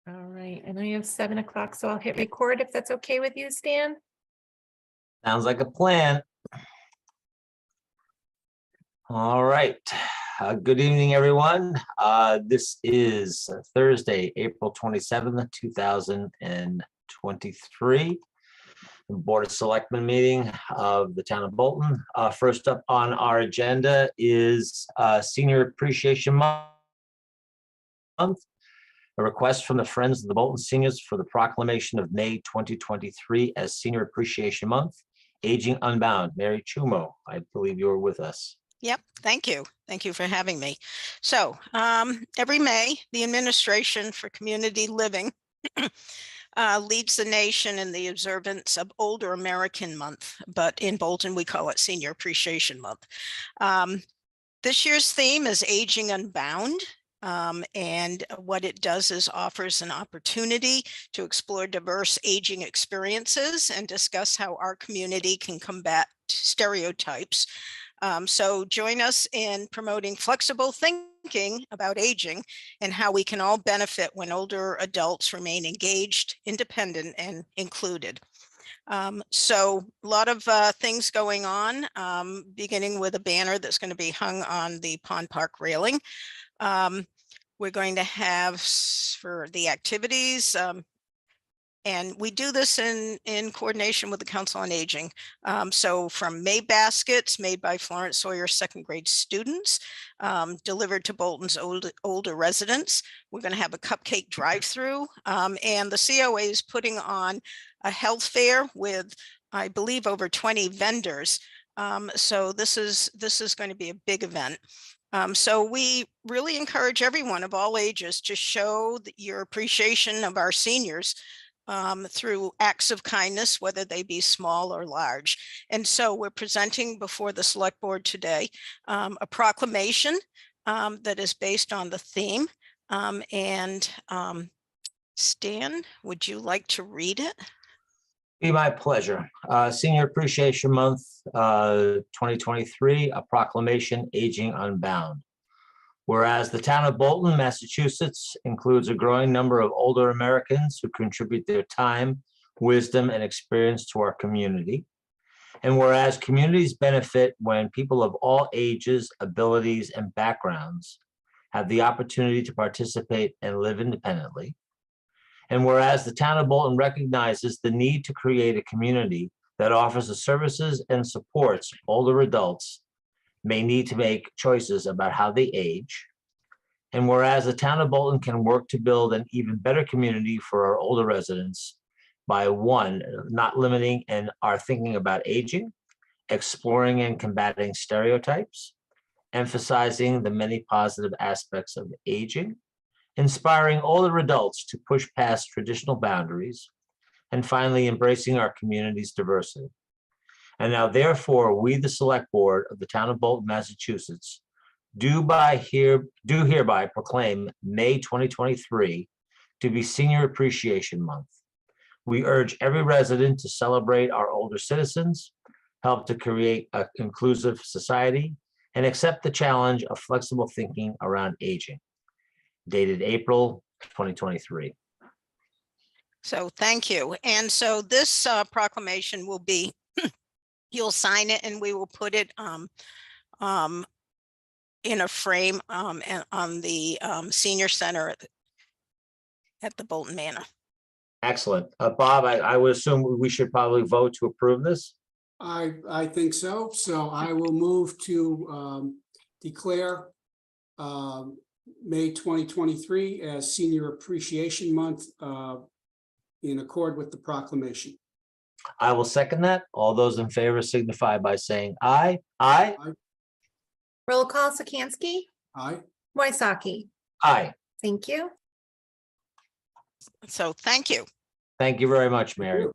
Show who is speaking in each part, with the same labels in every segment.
Speaker 1: All right, I know you have 7 o'clock, so I'll hit record if that's okay with you, Stan.
Speaker 2: Sounds like a plan. All right. Good evening, everyone. This is Thursday, April 27th, 2023. The Board of Selectmen meeting of the town of Bolton. First up on our agenda is Senior Appreciation Month. A request from the Friends of the Bolton Seniors for the proclamation of May 2023 as Senior Appreciation Month. Aging Unbound. Mary Chumo, I believe you're with us.
Speaker 3: Yep, thank you. Thank you for having me. So every May, the Administration for Community Living leads the nation in the observance of Older American Month, but in Bolton, we call it Senior Appreciation Month. This year's theme is Aging Unbound. And what it does is offers an opportunity to explore diverse aging experiences and discuss how our community can combat stereotypes. So join us in promoting flexible thinking about aging and how we can all benefit when older adults remain engaged, independent, and included. So a lot of things going on, beginning with a banner that's going to be hung on the Pond Park railing. We're going to have for the activities, and we do this in coordination with the Council on Aging. So from May baskets made by Florence Sawyer second grade students, delivered to Bolton's older residents. We're going to have a cupcake drive-through, and the COA is putting on a health fair with, I believe, over 20 vendors. So this is going to be a big event. So we really encourage everyone of all ages to show your appreciation of our seniors through acts of kindness, whether they be small or large. And so we're presenting before the select board today a proclamation that is based on the theme. Stan, would you like to read it?
Speaker 2: Be my pleasure. Senior Appreciation Month 2023, a proclamation, Aging Unbound. Whereas the town of Bolton, Massachusetts includes a growing number of older Americans who contribute their time, wisdom, and experience to our community. And whereas communities benefit when people of all ages, abilities, and backgrounds have the opportunity to participate and live independently. And whereas the town of Bolton recognizes the need to create a community that offers the services and supports older adults may need to make choices about how they age. And whereas the town of Bolton can work to build an even better community for our older residents by one, not limiting and our thinking about aging, exploring and combating stereotypes, emphasizing the many positive aspects of aging, inspiring older adults to push past traditional boundaries, and finally embracing our community's diversity. And now, therefore, we, the Select Board of the town of Bolton, Massachusetts, do hereby proclaim May 2023 to be Senior Appreciation Month. We urge every resident to celebrate our older citizens, help to create an inclusive society, and accept the challenge of flexible thinking around aging. Dated April 2023.
Speaker 3: So thank you. And so this proclamation will be, you'll sign it and we will put it in a frame and on the senior center at the Bolton Manor.
Speaker 2: Excellent. Bob, I would assume we should probably vote to approve this.
Speaker 4: I think so. So I will move to declare May 2023 as Senior Appreciation Month in accord with the proclamation.
Speaker 2: I will second that. All those in favor signify by saying aye. Aye.
Speaker 1: Roll call, Sikansky,
Speaker 4: Aye.
Speaker 1: Waisaki.
Speaker 2: Aye.
Speaker 1: Thank you.
Speaker 3: So thank you.
Speaker 2: Thank you very much, Mary.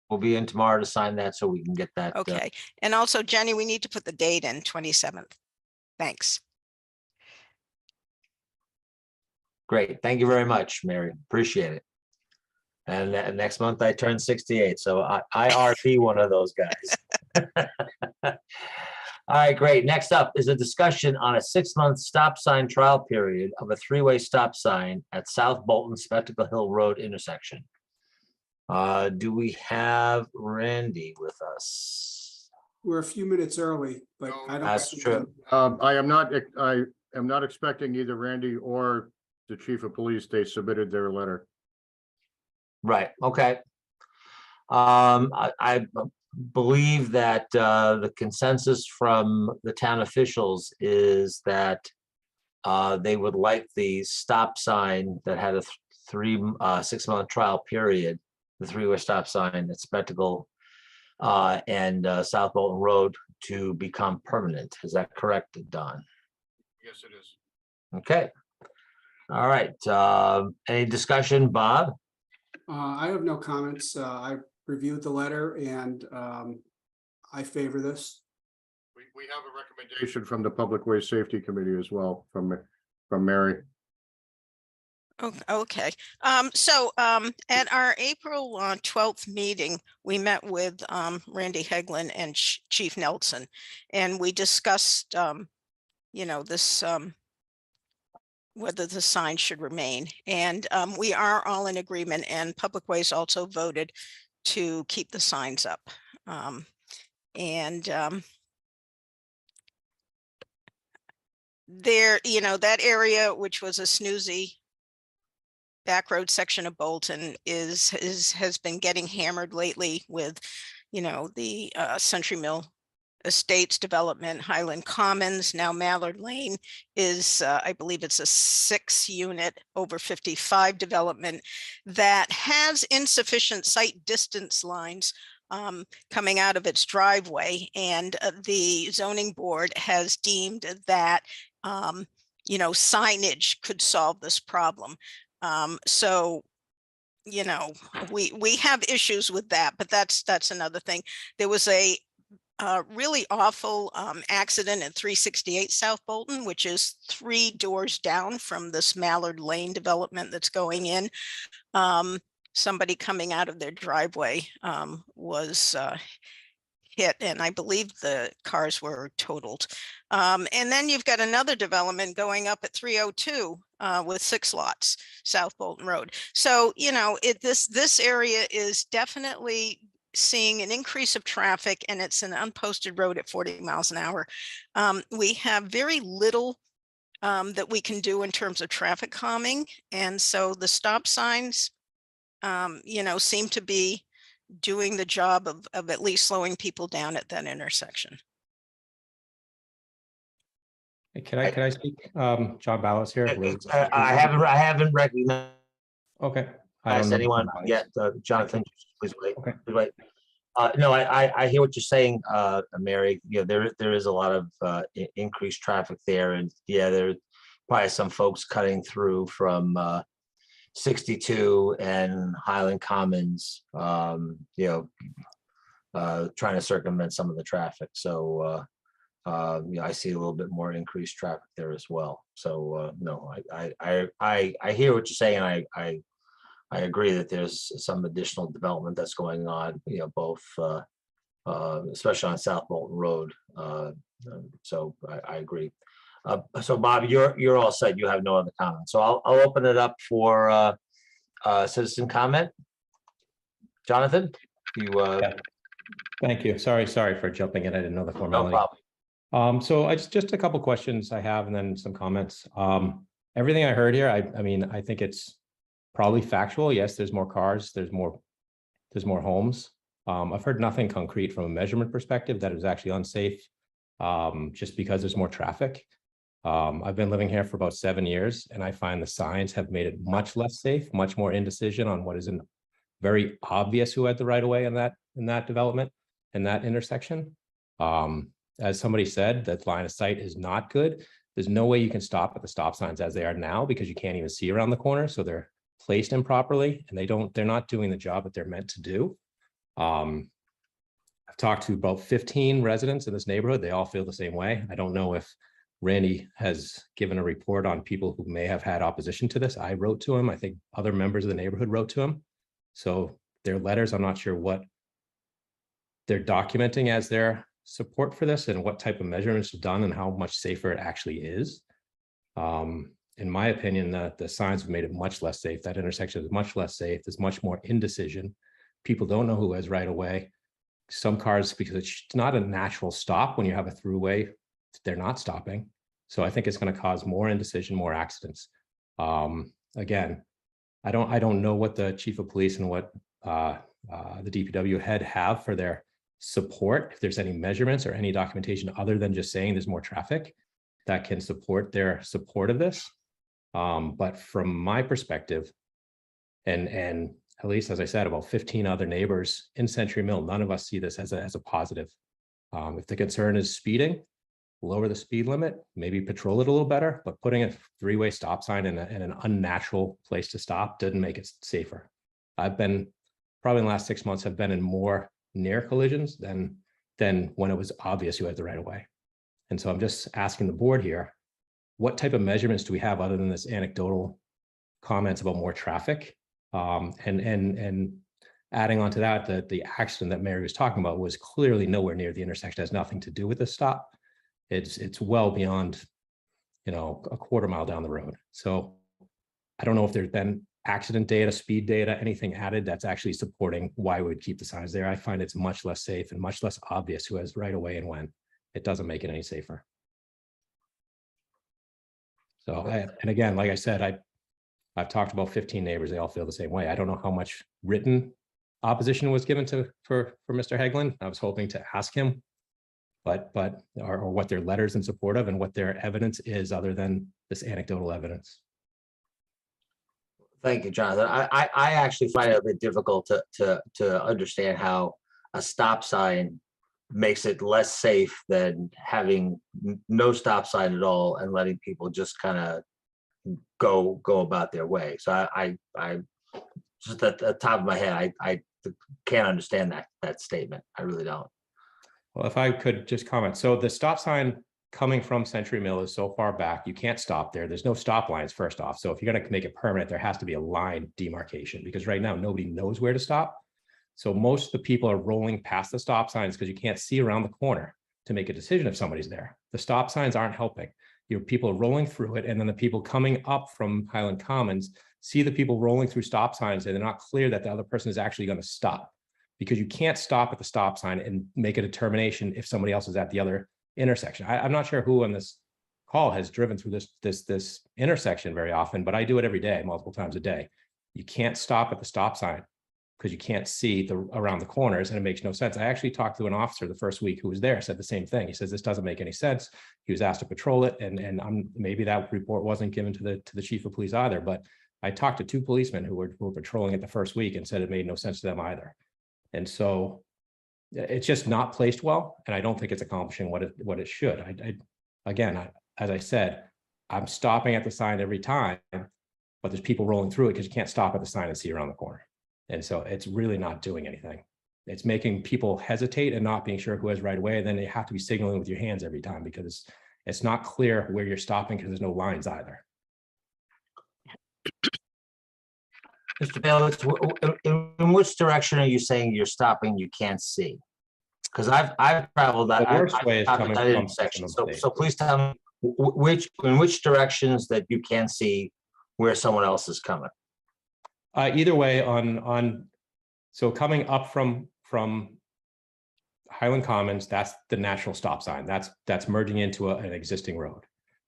Speaker 2: We'll be in tomorrow to sign that so we can get that.
Speaker 3: Okay. And also, Jenny, we need to put the date in 27th. Thanks.
Speaker 2: Great. Thank you very much, Mary. Appreciate it. And next month I turn 68. So I RP one of those guys. All right, great. Next up is a discussion on a 6-month stop sign trial period of a 3-way stop sign at South Bolton Spectacle Hill Road intersection. Do we have Randy with us?
Speaker 4: We're a few minutes early, but I don't.
Speaker 2: That's true.
Speaker 5: I am not expecting either Randy or the chief of police. They submitted their letter.
Speaker 2: Right, okay. I believe that the consensus from the town officials is that they would like the stop sign that had a 6-month trial period, the 3-way stop sign at Spectacle and South Bolton Road to become permanent. Is that correct, Don?
Speaker 5: Yes, it is.
Speaker 2: Okay. All right. Any discussion, Bob?
Speaker 4: I have no comments. I reviewed the letter and I favor this.
Speaker 5: We have a recommendation from the Public Way Safety Committee as well, from Mary.
Speaker 3: Okay, so at our April 12th meeting, we met with Randy Heglin and Chief Nelson, and we discussed, this, whether the sign should remain. And we are all in agreement, and Public Ways also voted to keep the signs up. There, that area, which was a snoozy back road section of Bolton, has been getting hammered lately with, the Century Mill Estates development, Highland Commons. Now Mallard Lane is, I believe it's a 6-unit over 55 development that has insufficient sight distance lines coming out of its driveway, and the zoning board has deemed that signage could solve this problem. So we have issues with that, but that's another thing. There was a really awful accident at 368 South Bolton, which is 3 doors down from this Mallard Lane development that's going in. Somebody coming out of their driveway was hit, and I believe the cars were totaled. And then you've got another development going up at 302 with 6 lots, South Bolton Road. So, this area is definitely seeing an increase of traffic, and it's an unposted road at 40 miles an hour. We have very little that we can do in terms of traffic calming. And so the stop signs, seem to be doing the job of at least slowing people down at that intersection.
Speaker 6: Hey, can I speak? John Ballas here.
Speaker 2: I haven't recognized
Speaker 6: Okay. I don't know
Speaker 2: anyone yet. Jonathan, please wait.
Speaker 6: Okay.
Speaker 2: Please wait. No, I hear what you're saying, Mary. There is a lot of increased traffic there, and there are probably some folks cutting through from 62 and Highland Commons, trying to circumvent some of the traffic. So, I see a little bit more increased traffic there as well. So, no, I hear what you're saying. I agree that there's some additional development that's going on, both, especially on South Bolton Road. So I agree. So Bob, you're all set. You have no other comments. So I'll open it up for citizen comment. Jonathan, you.
Speaker 6: Yeah. Thank you. Sorry for jumping in. I didn't know the
Speaker 2: No
Speaker 6: formality.
Speaker 2: problem.
Speaker 6: So I just a couple questions I have, and then some comments. Everything I heard here, I mean, I think it's probably factual. Yes, there's more cars, there's more homes. I've heard nothing concrete from a measurement perspective that is actually unsafe, just because there's more traffic. I've been living here for about 7 years, and I find the signs have made it much less safe, much more indecision on what is very obvious who had the right of way in that development, in that intersection. As somebody said, that line of sight is not good. There's no way you can stop at the stop signs as they are now, because you can't even see around the corner. So they're placed improperly, and they're not doing the job that they're meant to do. I've talked to about 15 residents in this neighborhood. They all feel the same way. I don't know if Randy has given a report on people who may have had opposition to this. I wrote to him. I think other members of the neighborhood wrote to him. So their letters, I'm not sure what they're documenting as their support for this and what type of measurements are done and how much safer it actually is. In my opinion, the signs have made it much less safe. That intersection is much less safe. There's much more indecision. People don't know who has right of way. Some cars, because it's not a natural stop when you have a throughway, they're not stopping. So I think it's going to cause more indecision, more accidents. Again, I don't know what the chief of police and what the DPW head have for their support, if there's any measurements or any documentation other than just saying there's more traffic that can support their support of this. But from my perspective, and at least, as I said, about 15 other neighbors in Century Mill, none of us see this as a positive. If the concern is speeding, lower the speed limit, maybe patrol it a little better, but putting a three-way stop sign in an unnatural place to stop didn't make it safer. I've been, probably in the last 6 months, I've been in more near collisions than when it was obvious who had the right of way. And so I'm just asking the board here, what type of measurements do we have other than this anecdotal comments about more traffic? And adding on to that, the accident that Mary was talking about was clearly nowhere near the intersection, has nothing to do with the stop. It's well beyond, a quarter mile down the road. So I don't know if there's been accident data, speed data, anything added that's actually supporting why we would keep the signs there. I find it's much less safe and much less obvious who has right of way and when. It doesn't make it any safer. So, and again, like I said, I've talked about 15 neighbors. They all feel the same way. I don't know how much written opposition was given for Mr. Hagelin. I was hoping to ask him, but or what their letters in support of and what their evidence is other than this anecdotal evidence.
Speaker 2: Thank you, Jonathan. I actually find it a bit difficult to understand how a stop sign makes it less safe than having no stop sign at all and letting people just kind of go about their way. So I just at the top of my head, I can't understand that statement. I really don't.
Speaker 6: Well, if I could just comment. So the stop sign coming from Century Mill is so far back, you can't stop there. There's no stop lines, first off. So if you're going to make it permanent, there has to be a line demarcation, because right now nobody knows where to stop. So most of the people are rolling past the stop signs because you can't see around the corner to make a decision if somebody's there. The stop signs aren't helping. Your people are rolling through it, and then the people coming up from Highland Commons see the people rolling through stop signs, and they're not clear that the other person is actually going to stop, because you can't stop at the stop sign and make a determination if somebody else is at the other intersection. I'm not sure who on this call has driven through this intersection very often, but I do it every day, multiple times a day. You can't stop at the stop sign because you can't see around the corners, and it makes no sense. I actually talked to an officer the first week who was there, said the same thing. He says, this doesn't make any sense. He was asked to patrol it, and maybe that report wasn't given to the chief of police either, but I talked to 2 policemen who were patrolling it the first week and said it made no sense to them either. And so it's just not placed well, and I don't think it's accomplishing what it should. Again, as I said, I'm stopping at the sign every time, but there's people rolling through it because you can't stop at the sign and see around the corner. And so it's really not doing anything. It's making people hesitate and not being sure who has right away. And then you have to be signaling with your hands every time because it's not clear where you're stopping because there's no lines either.
Speaker 2: Mr. Bayless, in which direction are you saying you're stopping you can't see? Because I've traveled that.
Speaker 6: The worst way is coming from
Speaker 2: intersection. So please tell me in which directions that you can see where someone else is coming.
Speaker 6: Either way, so coming up from Highland Commons, that's the natural stop sign. That's merging into an existing road.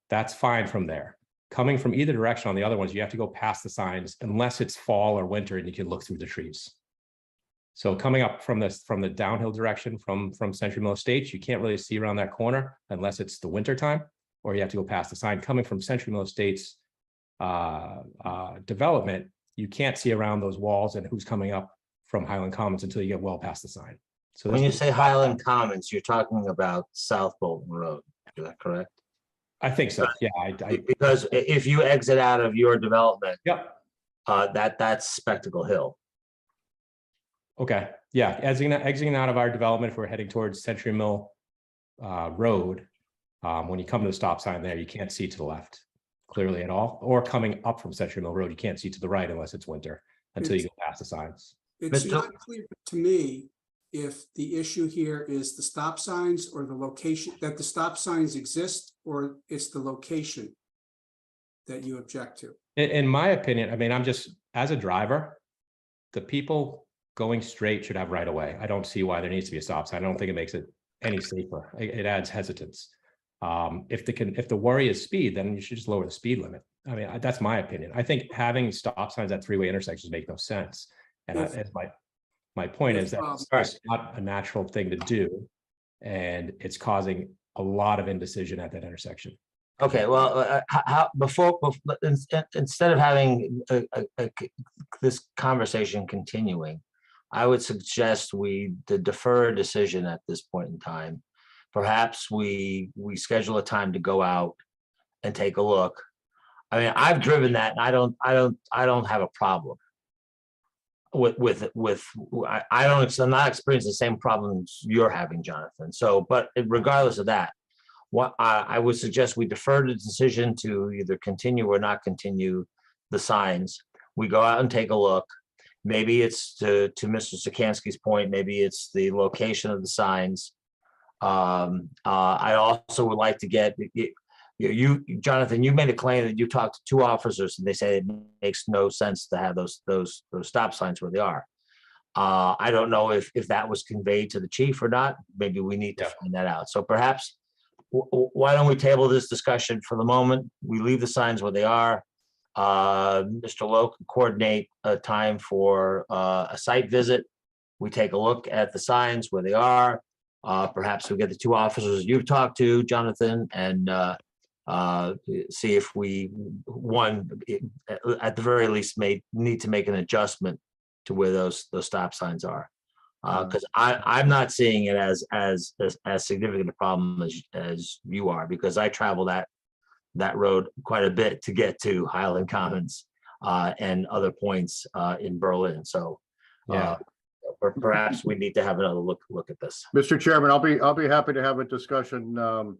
Speaker 6: That's fine from there. Coming from either direction on the other ones, you have to go past the signs unless it's fall or winter and you can look through the trees. So coming up from the downhill direction from Century Mill Estates, you can't really see around that corner unless it's the winter time, or you have to go past the sign. Coming from Century Mill Estates development, you can't see around those walls and who's coming up from Highland Commons until you get well past the sign. So
Speaker 2: when you say Highland Commons, you're talking about South Bolton Road. Is that correct?
Speaker 6: I think so. Yeah.
Speaker 2: Because if you exit out of your development,
Speaker 6: Yep.
Speaker 2: That's Spectacle Hill.
Speaker 6: Okay. Yeah. Exiting out of our development, if we're heading towards Century Mill Road, when you come to the stop sign there, you can't see to the left clearly at all, or coming up from Century Mill Road, you can't see to the right unless it's winter until you go past the signs.
Speaker 4: It's
Speaker 2: Mr.
Speaker 4: not clear to me if the issue here is the stop signs or the location, that the stop signs exist, or it's the location that you object to.
Speaker 6: In my opinion, I mean, I'm just, as a driver, the people going straight should have right of way. I don't see why there needs to be a stop sign. I don't think it makes it any safer. It adds hesitance. If the worry is speed, then you should just lower the speed limit. I mean, that's my opinion. I think having stop signs at three-way intersections make no sense. And
Speaker 4: If-
Speaker 6: as my point
Speaker 4: if,
Speaker 6: is that
Speaker 4: um,
Speaker 6: it's just not a natural thing to do. And it's causing a lot of indecision at that intersection.
Speaker 2: Okay, well, instead of having this conversation continuing, I would suggest we defer a decision at this point in time. Perhaps we schedule a time to go out and take a look. I mean, I've driven that and I don't have a problem I'm not experiencing the same problems you're having, Jonathan. So, but regardless of that, what I would suggest we defer the decision to either continue or not continue the signs. We go out and take a look. Maybe it's to Mr. Sikansky's point, maybe it's the location of the signs. I also would like to get you, Jonathan, you made a claim that you talked to two officers and they say it makes no sense to have those stop signs where they are. I don't know if that was conveyed to the chief or not. Maybe we need to find that out. So perhaps why don't we table this discussion for the moment? We leave the signs where they are. Mr. Lowe can coordinate a time for a site visit. We take a look at the signs where they are. Perhaps we get the two officers you've talked to, Jonathan, and see if we, at the very least, may need to make an adjustment to where those stop signs are. Because I'm not seeing it as significant a problem as you are, because I travel that road quite a bit to get to Highland Commons and other points in Berlin. So perhaps we need to have another look at this.
Speaker 5: Mr. Chairman, I'll be happy to have a discussion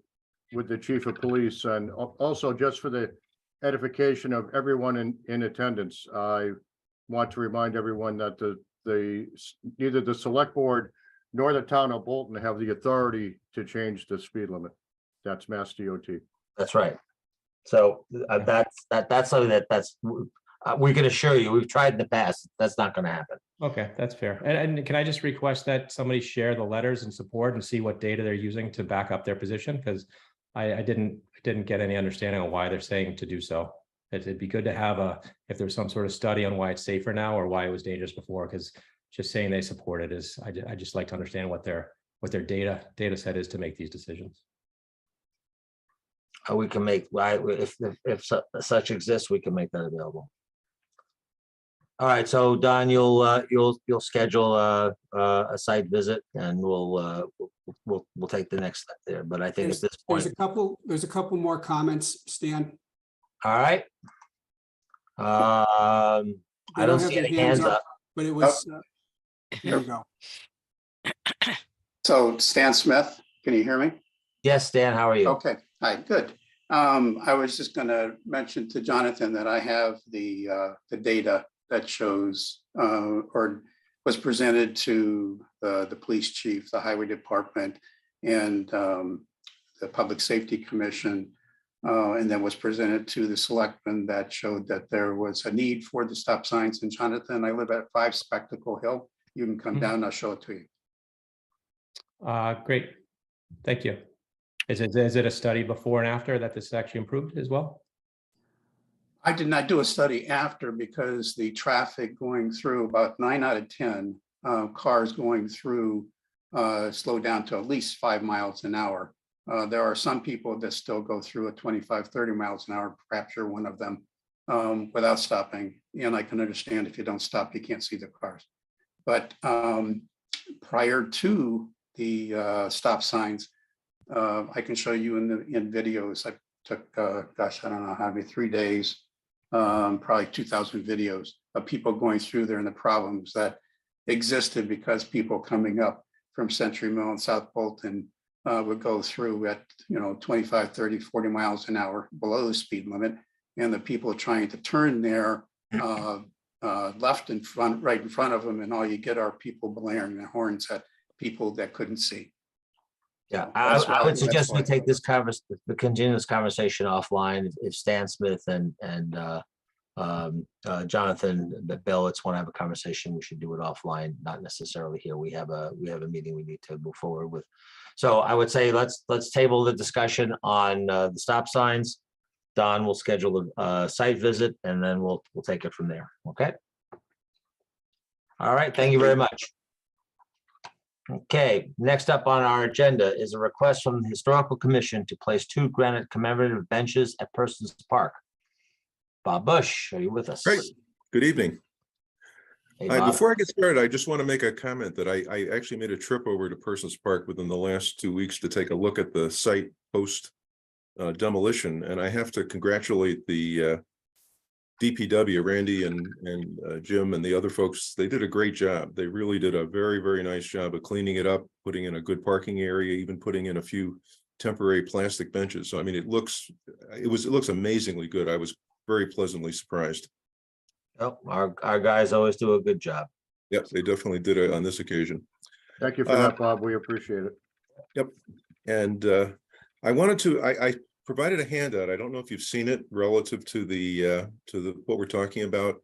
Speaker 5: with the chief of police, and also just for the edification of everyone in attendance. I want to remind everyone that neither the select board nor the town of Bolton have the authority to change the speed limit. That's Mass DOT.
Speaker 2: That's right. So that's something we can assure you, we've tried in the past, that's not going to happen.
Speaker 6: Okay, that's fair. And can I just request that somebody share the letters in support and see what data they're using to back up their position? Because I didn't get any understanding on why they're saying to do so. It'd be good to have if there's some sort of study on why it's safer now or why it was dangerous before, because just saying they support it is, I just like to understand what their data set is to make these decisions.
Speaker 2: We can make, if such exists, we can make that available. All right, so Don, you'll schedule a site visit and we'll take the next step there. But I think at this point,
Speaker 4: There's a couple more comments, Stan.
Speaker 2: all right. I don't see
Speaker 4: have
Speaker 2: any
Speaker 4: your
Speaker 2: hands up.
Speaker 4: But it was, here we go.
Speaker 7: So Stan Smith, can you hear me?
Speaker 2: Yes, Dan, how are you?
Speaker 7: Okay, hi, good. I was just going to mention to Jonathan that I have the data that shows or was presented to the police chief, the highway department, and the Public Safety Commission, and then was presented to the selectmen that showed that there was a need for the stop signs. And Jonathan, I live at 5 Spectacle Hill. You can come down, I'll show it to you.
Speaker 6: Great, thank you. Is it a study before and after that this actually improved as well?
Speaker 7: I did not do a study after because the traffic going through, about 9 out of 10 cars going through slowed down to at least 5 miles an hour. There are some people that still go through at 25, 30 miles an hour, perhaps you're one of them, without stopping. And I can understand if you don't stop, you can't see the cars. But prior to the stop signs, I can show you in videos. I took, gosh, I don't know how many, 3 days, probably 2,000 videos of people going through there and the problems that existed because people coming up from Century Mill and South Bolton would go through at 25, 30, 40 miles an hour below the speed limit, and the people trying to turn there left in front, right in front of them, and all you get are people blaring their horns at people that couldn't see.
Speaker 2: Yeah,
Speaker 7: That's
Speaker 2: I would
Speaker 7: that's
Speaker 2: suggest we
Speaker 7: why.
Speaker 2: take this continue this conversation offline. If Stan Smith and Jonathan Bellitz want to have a conversation, we should do it offline, not necessarily here. We have a meeting we need to move forward with. So I would say let's table the discussion on the stop signs. Don will schedule a site visit and then we'll take it from there. Okay. All right, thank you very much. Okay, next up on our agenda is a request from the Historical Commission to place 2 granite commemorative benches at Persons Park. Bob Bush, are you with us?
Speaker 8: Great. Good evening.
Speaker 2: Hey,
Speaker 8: Hi,
Speaker 2: Bob.
Speaker 8: before I get started, I just want to make a comment that I actually made a trip over to Persons Park within the last 2 weeks to take a look at the site post demolition, and I have to congratulate the DPW, Randy and Jim and the other folks. They did a great job. They really did a very, very nice job of cleaning it up, putting in a good parking area, even putting in a few temporary plastic benches. So I mean, it looks amazingly good. I was very pleasantly surprised.
Speaker 2: Oh, our guys always do a good job.
Speaker 8: Yep, they definitely did it on this occasion.
Speaker 5: Thank you for that, Bob. We appreciate it.
Speaker 8: Yep. And I wanted to, I provided a handout. I don't know if you've seen it relative to the what we're talking about.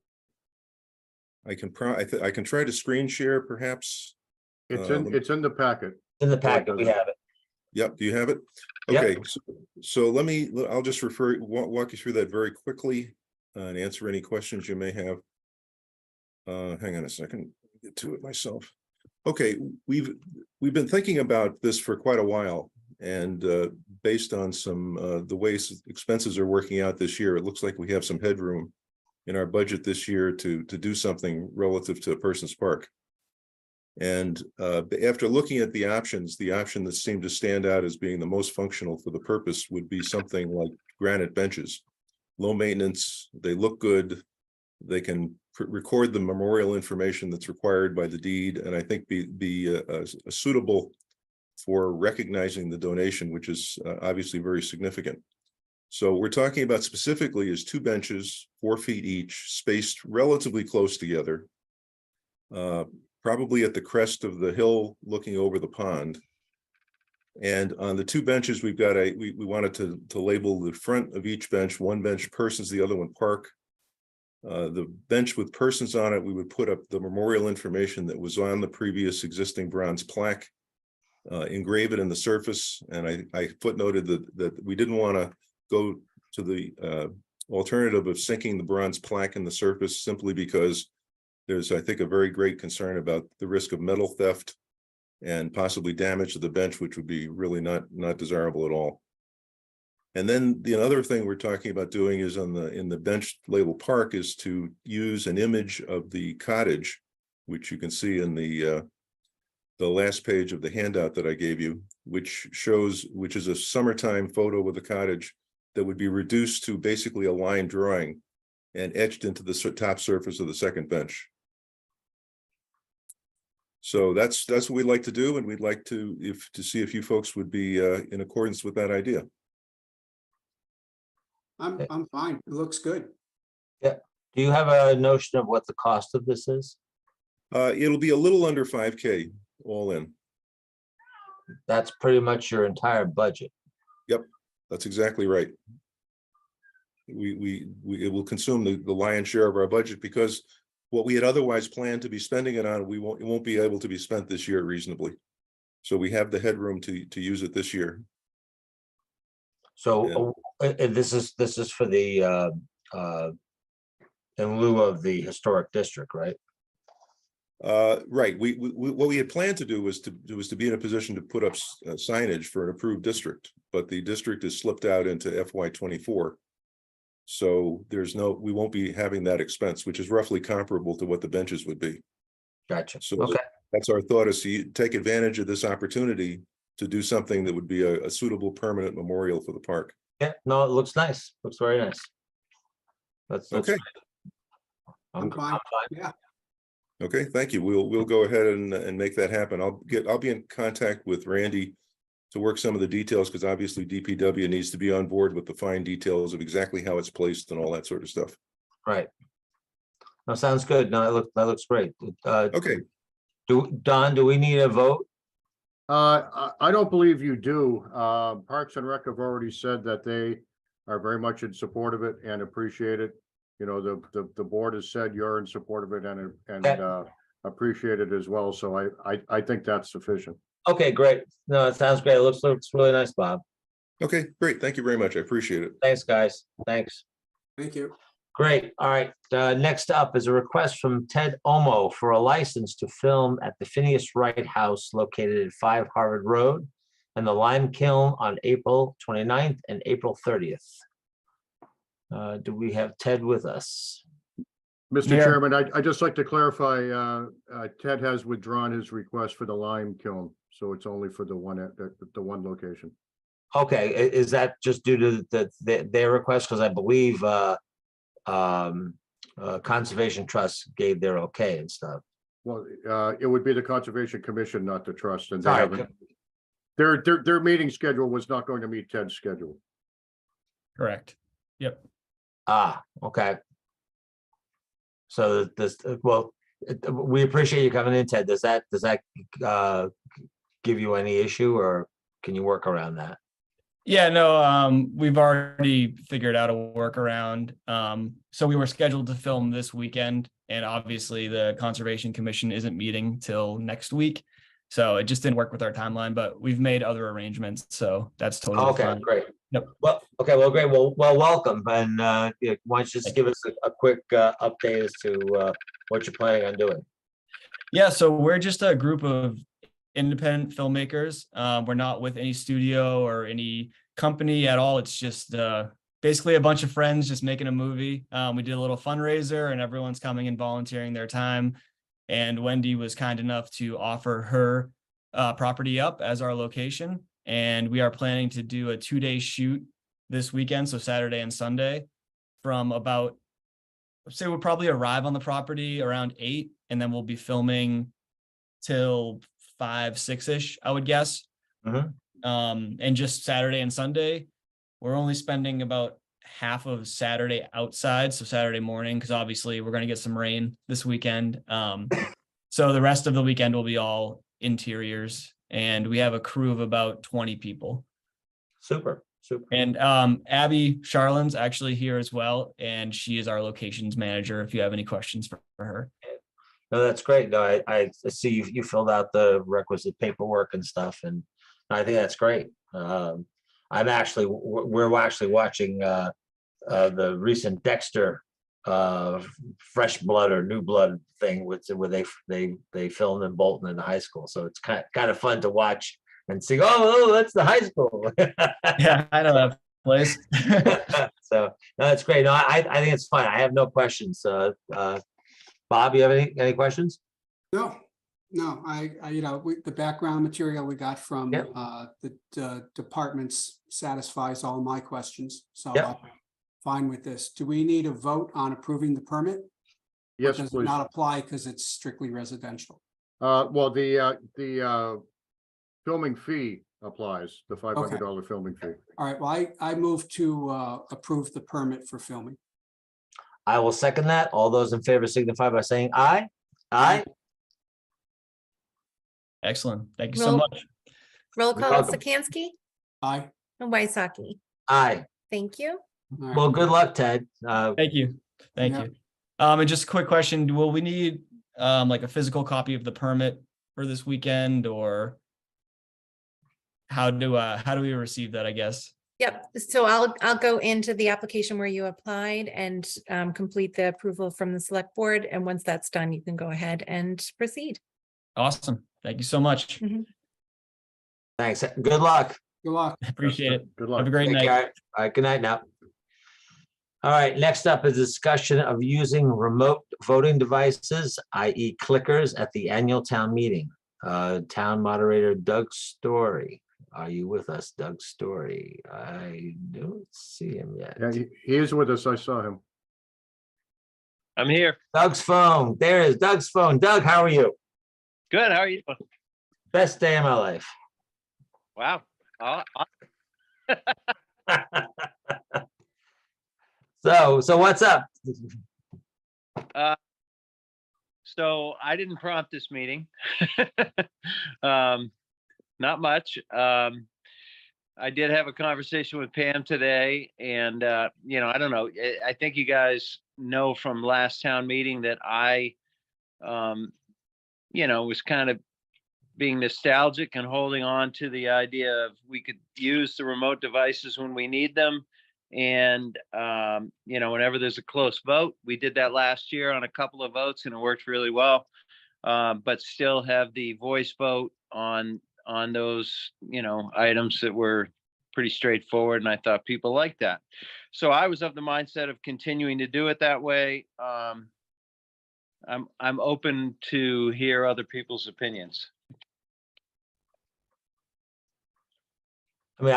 Speaker 8: I can try to screen share perhaps.
Speaker 5: It's in the packet.
Speaker 2: In the packet, we have it.
Speaker 8: Yep, do you have it?
Speaker 2: Yep.
Speaker 8: Okay, so I'll just walk you through that very quickly and answer any questions you may have. Hang on a second, get to it myself. Okay, we've been thinking about this for quite a while, and based on some the way expenses are working out this year, it looks like we have some headroom in our budget this year to do something relative to Persons Park. And after looking at the option that seemed to stand out as being the most functional for the purpose would be something like granite benches. Low maintenance, they look good, they can record the memorial information that's required by the deed, and I think be suitable for recognizing the donation, which is obviously very significant. So we're talking about specifically is 2 benches, 4 feet each, spaced relatively close together. Probably at the crest of the hill looking over the pond. And on the 2 benches, we've got we wanted to label the front of each bench, one bench persons, the other one park. The bench with persons on it, we would put up the memorial information that was on the previous existing bronze plaque, engrave it in the surface. And I footnoted that we didn't want to go to the alternative of sinking the bronze plaque in the surface simply because there's, I think, a very great concern about the risk of metal theft and possibly damage to the bench, which would be really not desirable at all. And then the other thing we're talking about doing is in the bench label park is to use an image of the cottage, which you can see in the last page of the handout that I gave you, which is a summertime photo with a cottage that would be reduced to basically a line drawing and etched into the top surface of the second bench. So that's what we'd like to do, and we'd like to see if you folks would be in accordance with that idea.
Speaker 4: I'm fine. It looks good.
Speaker 2: Do you have a notion of what the cost of this is?
Speaker 8: It'll be a little under 5K all in.
Speaker 2: That's pretty much your entire budget.
Speaker 8: Yep, that's exactly right. It will consume the lion's share of our budget because what we had otherwise planned to be spending it on, it won't be able to be spent this year reasonably. So we have the headroom to use it this year.
Speaker 2: So this is for the in lieu of the historic district, right?
Speaker 8: Right. What we had planned to do was to be in a position to put up signage for an approved district, but the district is slipped out into FY24. So we won't be having that expense, which is roughly comparable to what the benches would be.
Speaker 2: Gotcha.
Speaker 8: So
Speaker 2: Okay.
Speaker 8: that's our thought, is to take advantage of this opportunity to do something that would be a suitable permanent memorial for the park.
Speaker 2: Yeah, no, it looks nice. Looks very nice. That's
Speaker 8: Okay.
Speaker 4: I'm fine. Yeah.
Speaker 8: Okay, thank you. We'll go ahead and make that happen. I'll be in contact with Randy to work some of the details, because obviously DPW needs to be on board with the fine details of exactly how it's placed and all that sort of stuff.
Speaker 2: Right. No, sounds good. No, that looks great.
Speaker 8: Okay.
Speaker 2: Don, do we need a vote
Speaker 5: I don't believe you do. Parks and Rec have already said that they are very much in support of it and appreciate it. You know, the board has said you're in support of it and appreciate it as well. So I think that's sufficient.
Speaker 2: Okay, great. No, it sounds great. It looks really nice, Bob.
Speaker 8: Okay, great. Thank you very much. I appreciate it.
Speaker 2: Thanks, guys. Thanks.
Speaker 4: Thank you.
Speaker 2: Great. All right. Next up is a request from Ted Omo for a license to film at the Phineas Wright House located at 5 Harvard Road and the Lime Kiln on April 29th and April 30th. Do we have Ted with us?
Speaker 5: Mr.
Speaker 6: Mayor.
Speaker 5: Chairman, I just like to clarify, Ted has withdrawn his request for the lime kiln, so it's only for the one at the one location.
Speaker 2: Okay, is that just due to their request? Because I believe Conservation Trust gave their okay and stuff.
Speaker 5: Well, it would be the Conservation Commission, not the trust, and they
Speaker 2: Sorry.
Speaker 5: haven't. Their meeting schedule was not going to meet Ted's schedule.
Speaker 9: Correct. Yep.
Speaker 2: Ah, okay. So this, well, we appreciate you coming in, Ted. Does that give you any issue, or can you work around that?
Speaker 9: Yeah, no, we've already figured out a workaround. So we were scheduled to film this weekend, and obviously the Conservation Commission isn't meeting till next week. So it just didn't work with our timeline, but we've made other arrangements. So that's totally
Speaker 2: Okay,
Speaker 9: fine.
Speaker 2: great.
Speaker 9: Yep.
Speaker 2: Well, okay, well, great. Well, welcome. And yeah, why don't you just give us a quick update as to what you're planning on doing?
Speaker 9: Yeah, so we're just a group of independent filmmakers. We're not with any studio or any company at all. It's just basically a bunch of friends just making a movie. We did a little fundraiser and everyone's coming and volunteering their time. And Wendy was kind enough to offer her property up as our location. And we are planning to do a 2-day shoot this weekend, so Saturday and Sunday, from about, let's say we'll probably arrive on the property around 8, and then we'll be filming till 5, 6-ish, I would guess. And just Saturday and Sunday, we're only spending about half of Saturday outside, so Saturday morning, because obviously we're going to get some rain this weekend. So the rest of the weekend will be all interiors, and we have a crew of about 20 people.
Speaker 2: Super.
Speaker 9: And Abby Charlin's actually here as well, and she is our locations manager if you have any questions for her.
Speaker 2: No, that's great. No, I see you filled out the requisite paperwork and stuff, and I think that's great. We're actually watching the recent Dexter Fresh Blood or New Blood thing where they filmed in Bolton in the high school. So it's kind of fun to watch and see, oh, that's the high school.
Speaker 9: Yeah, I know that place.
Speaker 2: So no, that's great. No, I think it's fun. I have no questions. Bob, you have any questions?
Speaker 4: No, I the background material we got from
Speaker 2: Yep.
Speaker 4: the departments satisfies all my questions. So
Speaker 2: Yep.
Speaker 4: I'm fine with this. Do we need a vote on approving the permit? Or
Speaker 5: Yes,
Speaker 4: does it
Speaker 5: please.
Speaker 4: not apply because it's strictly residential?
Speaker 5: Well, the filming fee applies, the $500 filming fee.
Speaker 4: All right, well, I move to approve the permit for filming.
Speaker 2: I will second that. All those in favor signify by saying aye. Aye.
Speaker 9: Excellent. Thank you so
Speaker 1: Roll-
Speaker 9: much.
Speaker 1: Roll
Speaker 2: You're
Speaker 1: call,
Speaker 2: welcome.
Speaker 1: Sikansky
Speaker 4: Aye.
Speaker 1: and Waisaki.
Speaker 2: Aye.
Speaker 1: Thank you.
Speaker 4: All right.
Speaker 2: Well, good luck, Ted.
Speaker 9: Thank you. Thank
Speaker 4: Yeah.
Speaker 9: you. And just a quick question. Will we need like a physical copy of the permit for this weekend, or how do we receive that, I guess?
Speaker 1: Yep. So I'll go into the application where you applied and complete the approval from the select board. And once that's done, you can go ahead and proceed.
Speaker 9: Awesome. Thank you so much.
Speaker 2: Thanks. Good luck.
Speaker 4: Good luck.
Speaker 9: Appreciate it.
Speaker 5: Good
Speaker 9: Have
Speaker 5: luck.
Speaker 9: a great
Speaker 2: Take
Speaker 9: night.
Speaker 2: care. All right, good night now. All right, next up is discussion of using remote voting devices, i.e. clickers, at the annual town meeting. Town moderator Doug Story. Are you with us, Doug Story? I don't see him yet.
Speaker 5: Yeah, he is with us. I saw him.
Speaker 10: I'm here.
Speaker 2: Doug's phone. There is Doug's phone. Doug, how are you?
Speaker 10: Good. How are you?
Speaker 2: Best day of my life.
Speaker 10: Wow.
Speaker 2: So what's up?
Speaker 10: So I didn't prompt this meeting. not much. I did have a conversation with Pam today, and you know, I don't know. I think you guys know from last town meeting that I, you know, was kind of being nostalgic and holding on to the idea of we could use the remote devices when we need them. And, you know, whenever there's a close vote, we did that last year on a couple of votes and it worked really well. But still have the voice vote on those, you know, items that were pretty straightforward. And I thought people liked that. So I was of the mindset of continuing to do it that way. I'm open to hear other people's opinions.
Speaker 2: I mean,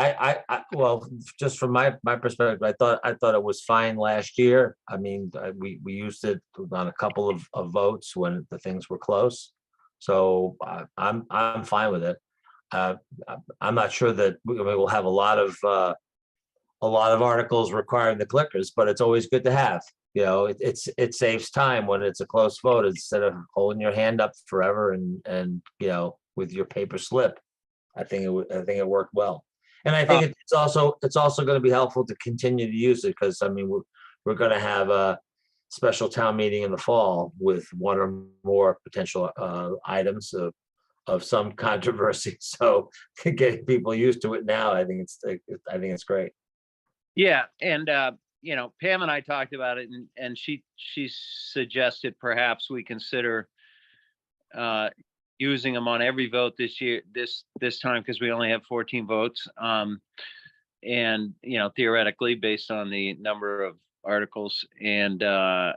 Speaker 2: well, just from my perspective, I thought it was fine last year. I mean, we used it on a couple of votes when the things were close. So I'm fine with it. I'm not sure that we'll have a lot of articles requiring the clickers, but it's always good to have. You know, it saves time when it's a close vote instead of holding your hand up forever and you know, with your paper slip. I think it worked well. And I think it's also going to be helpful to continue to use it because I mean we're going to have a special town meeting in the fall with one or more potential items of some controversy. So getting people used to it now, I think it's great.
Speaker 10: Yeah, and you know, Pam and I talked about it, and she suggested perhaps we consider using them on every vote this year, this time, because we only have 14 votes. And, you know, theoretically, based on the number of articles, and yeah,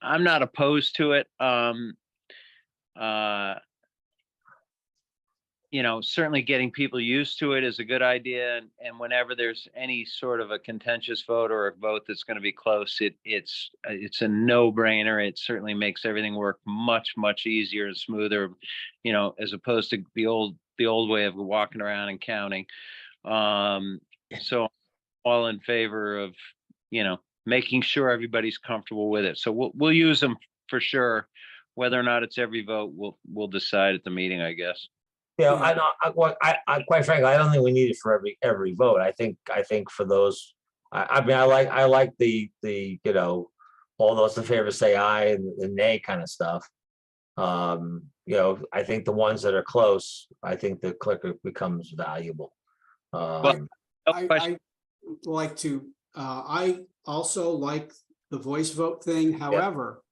Speaker 10: I'm not opposed to it. You know, certainly getting people used to it is a good idea. And whenever there's any sort of a contentious vote or a vote that's going to be close, it's a no-brainer. It certainly makes everything work much easier and smoother, you know, as opposed to the old way of walking around and counting. So all in favor of, you know, making sure everybody's comfortable with it. So we'll use them for sure. Whether or not it's every vote, we'll decide at the meeting, I guess.
Speaker 2: Yeah, I know. I quite frankly, I don't think we need it for every vote. I think for those, I mean, I like the you know, all those in favor say aye and nay kind of stuff. You know, I think the ones that are close, I think the clicker becomes valuable.
Speaker 10: Well,
Speaker 4: I like to, I also like the voice vote thing. However,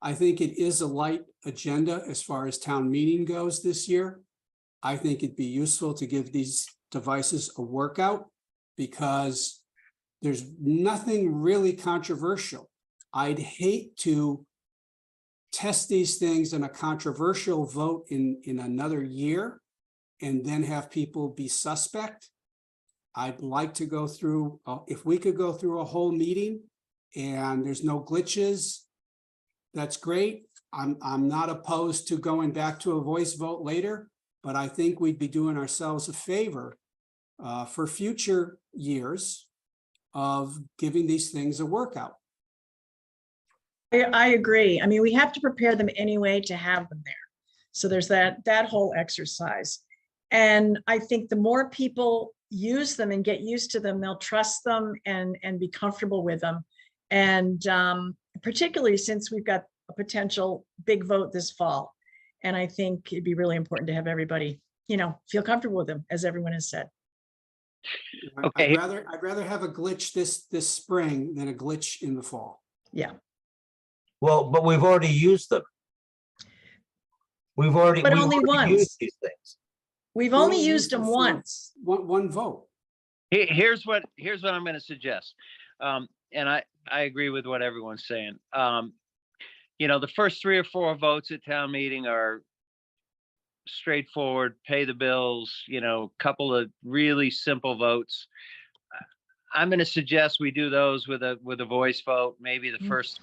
Speaker 4: I think it is a light agenda as far as town meeting goes this year. I think it'd be useful to give these devices a workout because there's nothing really controversial. I'd hate to test these things in a controversial vote in another year and then have people be suspect. I'd like to go through, if we could go through a whole meeting and there's no glitches, that's great. I'm not opposed to going back to a voice vote later, but I think we'd be doing ourselves a favor for future years of giving these things a workout.
Speaker 11: I agree. I mean, we have to prepare them anyway to have them there. So there's that whole exercise. And I think the more people use them and get used to them, they'll trust them and be comfortable with them. And particularly since we've got a potential big vote this fall. And I think it'd be really important to have everybody, you know, feel comfortable with them, as everyone has said.
Speaker 10: Okay.
Speaker 4: I'd rather have a glitch this spring than a glitch in the fall.
Speaker 11: Yeah.
Speaker 2: Well, but we've already used them. We've already used these things.
Speaker 11: We've only used them once.
Speaker 4: One vote.
Speaker 10: Here's what I'm going to suggest. And I agree with what everyone's saying. You know, the first 3 or 4 votes at town meeting are straightforward, pay the bills, you know, couple of really simple votes. I'm going to suggest we do those with a voice vote, maybe the first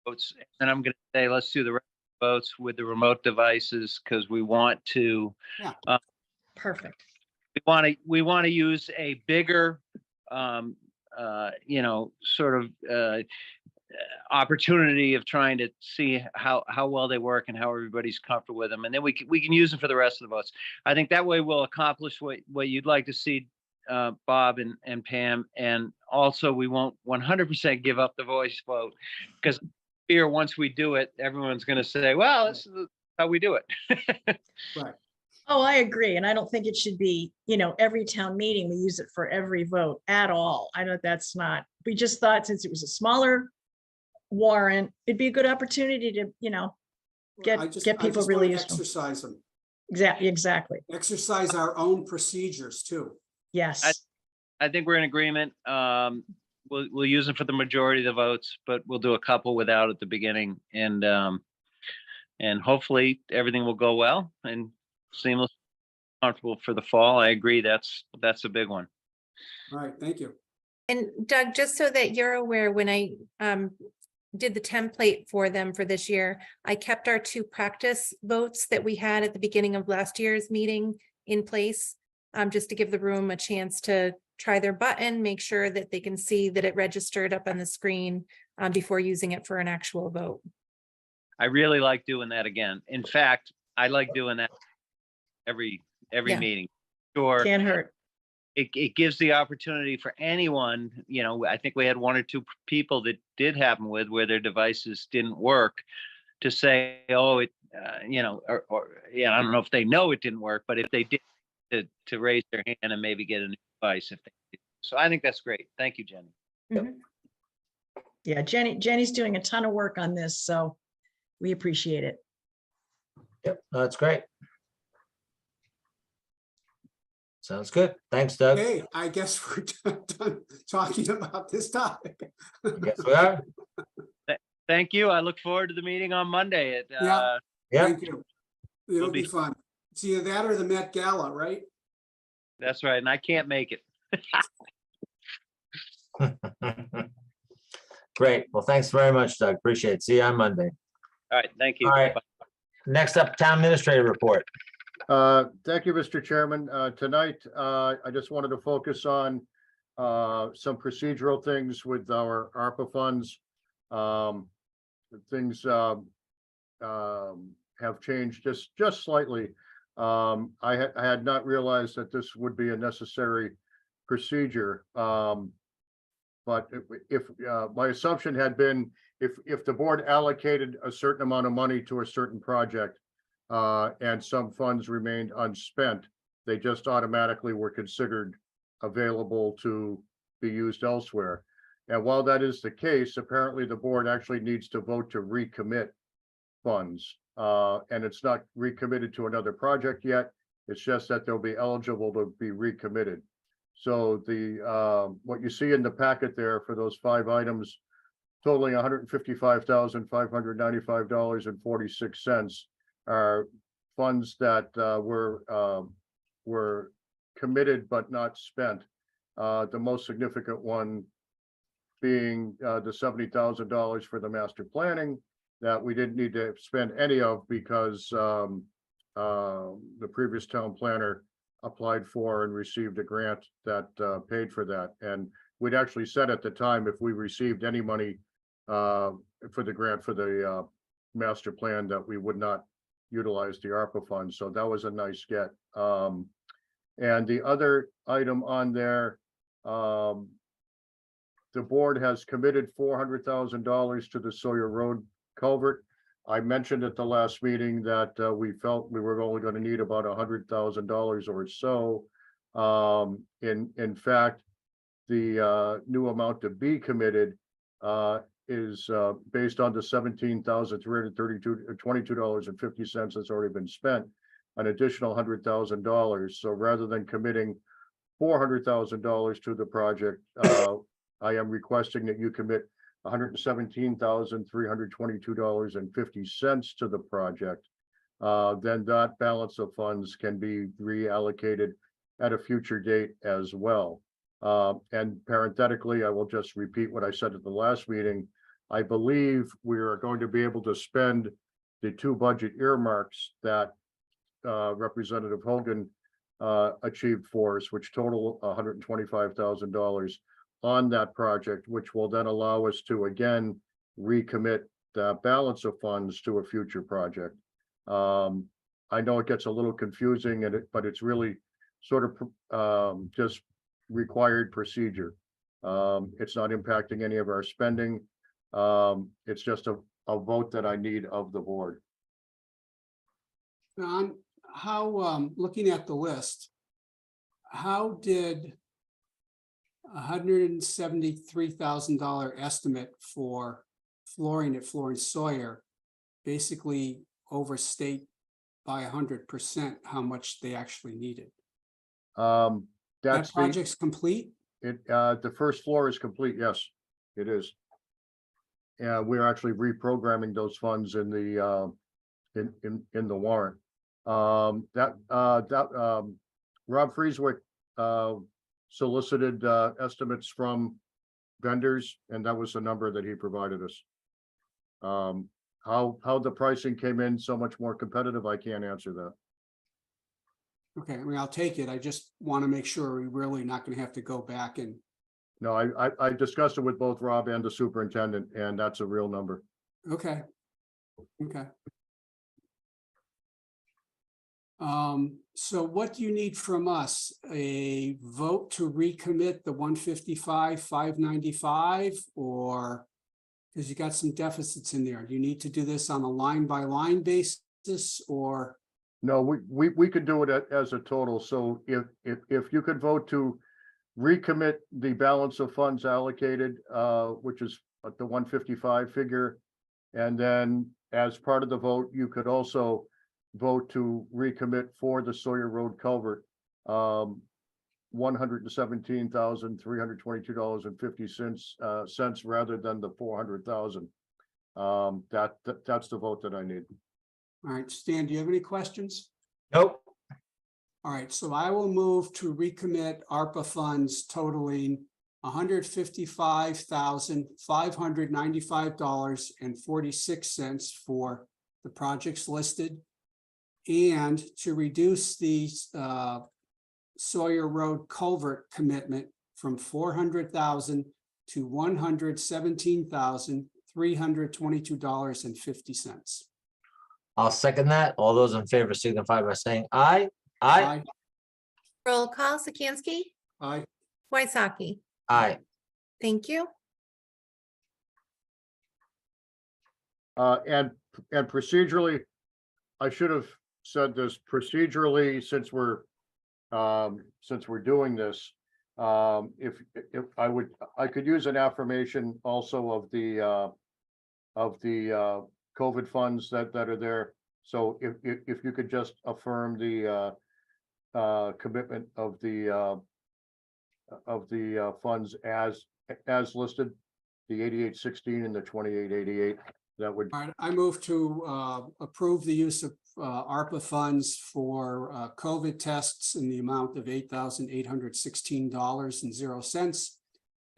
Speaker 10: votes. And I'm going to say, let's do the rest of the votes with the remote devices because we want to.
Speaker 4: Yeah.
Speaker 11: Perfect.
Speaker 10: We want to use a bigger, you know, sort of opportunity of trying to see how well they work and how everybody's comfortable with them. And then we can use them for the rest of the votes. I think that way we'll accomplish what you'd like to see, Bob and Pam. And also we won't 100% give up the voice vote, because here, once we do it, everyone's going to say, well, this is how we do it.
Speaker 4: Right.
Speaker 11: Oh, I agree. And I don't think it should be, every town meeting, we use it for every vote at all. I know that's not, we just thought since it was a smaller warrant, it'd be a good opportunity to,
Speaker 4: I just
Speaker 11: people
Speaker 4: wanna
Speaker 11: really used to them.
Speaker 4: exercise them,
Speaker 11: Exactly.
Speaker 4: exercise our own procedures too.
Speaker 11: Yes.
Speaker 10: I think we're in agreement. We'll use them for the majority of the votes, but we'll do a couple without at the beginning, and hopefully everything will go well and seamless, comfortable for the fall. I agree. That's a big one.
Speaker 4: All right, thank you.
Speaker 1: And Doug, just so that you're aware, when I did the template for them for this year, I kept our 2 practice votes that we had at the beginning of last year's meeting in place, just to give the room a chance to try their button, make sure that they can see that it registered up on the screen before using it for an actual vote.
Speaker 10: I really like doing that again. In fact, I like doing that every
Speaker 1: Yeah.
Speaker 10: meeting. Sure.
Speaker 11: Can't hurt.
Speaker 10: It gives the opportunity for anyone, I think we had 1 or 2 people that did happen with where their devices didn't work, to say, oh, it, I don't know if they know it didn't work, but if they did, to raise their hand and maybe get a new device if they did. So I think that's great. Thank you, Jenny.
Speaker 1: Mhm.
Speaker 11: Yeah, Jenny's doing a ton of work on this, so we appreciate it.
Speaker 2: Yep, no, that's great. Sounds good. Thanks, Doug.
Speaker 4: Okay, I guess we're done talking about this topic.
Speaker 2: Yes, we are.
Speaker 10: Thank you. I look forward to the meeting on Monday at,
Speaker 4: Yeah.
Speaker 2: Yep.
Speaker 4: Thank you. It'll be fun. It's either that or the Met Gala, right?
Speaker 10: that's right. And I can't make it.
Speaker 2: Great. Well, thanks very much, Doug. Appreciate it. See you on Monday.
Speaker 10: All right. Thank you.
Speaker 2: All right.
Speaker 10: Bye.
Speaker 2: Next up, Town Administrator Report.
Speaker 5: Thank you, Mr. Chairman. Tonight, I just wanted to focus on some procedural things with our ARPA funds. Things have changed just slightly. I had not realized that this would be a necessary procedure. But if my assumption had been, if the board allocated a certain amount of money to a certain project, and some funds remained unspent, they just automatically were considered available to be used elsewhere. And while that is the case, apparently the board actually needs to vote to recommit funds. And it's not recommitted to another project yet. It's just that they'll be eligible to be recommitted. So the what you see in the packet there for those 5 items totaling $155,595.46 are funds that were committed but not spent. The most significant one being the $70,000 for the master planning that we didn't need to spend any of because the previous town planner applied for and received a grant that paid for that. And we'd actually said at the time, if we received any money for the grant for the master plan, that we would not utilize the ARPA funds. So that was a nice get. And the other item on there, the board has committed $400,000 to the Sawyer Road culvert. I mentioned at the last meeting that we felt we were only going to need about $100,000 or so. In fact, the new amount to be committed is based on the $17,322.50 that's already been spent, an additional $100,000. So rather than committing $400,000 to the project, I am requesting that you commit $117,322.50 to the project. Then that balance of funds can be reallocated at a future date as well. And parenthetically, I will just repeat what I said at the last meeting. I believe we are going to be able to spend the 2 budget earmarks that Representative Hogan achieved for us, which total $125,000 on that project, which will then allow us to again recommit the balance of funds to a future project. I know it gets a little confusing but it's really sort of just required procedure. It's not impacting any of our spending. It's just a vote that I need of the board.
Speaker 4: John, how, looking at the list, how did $173,000 estimate for flooring at Florence Sawyer basically overstate by 100% how much they actually needed? That
Speaker 5: That's
Speaker 4: project's complete?
Speaker 5: the first floor is complete. Yes, it is. Yeah, we're actually reprogramming those funds in the warrant. Rob Frieswick solicited estimates from vendors, and that was the number that he provided us. How the pricing came in so much more competitive, I can't answer that.
Speaker 4: Okay, I mean, I'll take it. I just want to make sure we're really not going to have to go back and,
Speaker 5: No, I discussed it with both Rob and the superintendent, and that's a real number.
Speaker 4: okay. Okay. So what do you need from us? A vote to recommit the 155, 595, or because you got some deficits in there? Do you need to do this on a line by line basis or?
Speaker 5: No, we could do it as a total. So if you could vote to recommit the balance of funds allocated, which is the 155 figure. And then as part of the vote, you could also vote to recommit for the Sawyer Road culvert, $117,322.50 rather than the 400,000. That's the vote that I need.
Speaker 4: All right, Stan, do you have any questions?
Speaker 2: Nope.
Speaker 4: All right, so I will move to recommit ARPA funds totaling $155,595.46 for the projects listed, and to reduce the Sawyer Road culvert commitment from 400,000 to $117,322.50.
Speaker 2: I'll second that. All those in favor signify by saying aye. Aye.
Speaker 1: Roll call, Sikansky,
Speaker 4: Aye.
Speaker 1: Waisaki.
Speaker 2: Aye.
Speaker 1: Thank you.
Speaker 5: And procedurally, I should have said this procedurally, since we're doing this. If I could use an affirmation also of the COVID funds that are there. So if you could just affirm the commitment of the funds as listed, the 8816 and the 2888, that would.
Speaker 4: All right, I move to approve the use of ARPA funds for COVID tests in the amount of $8,816.00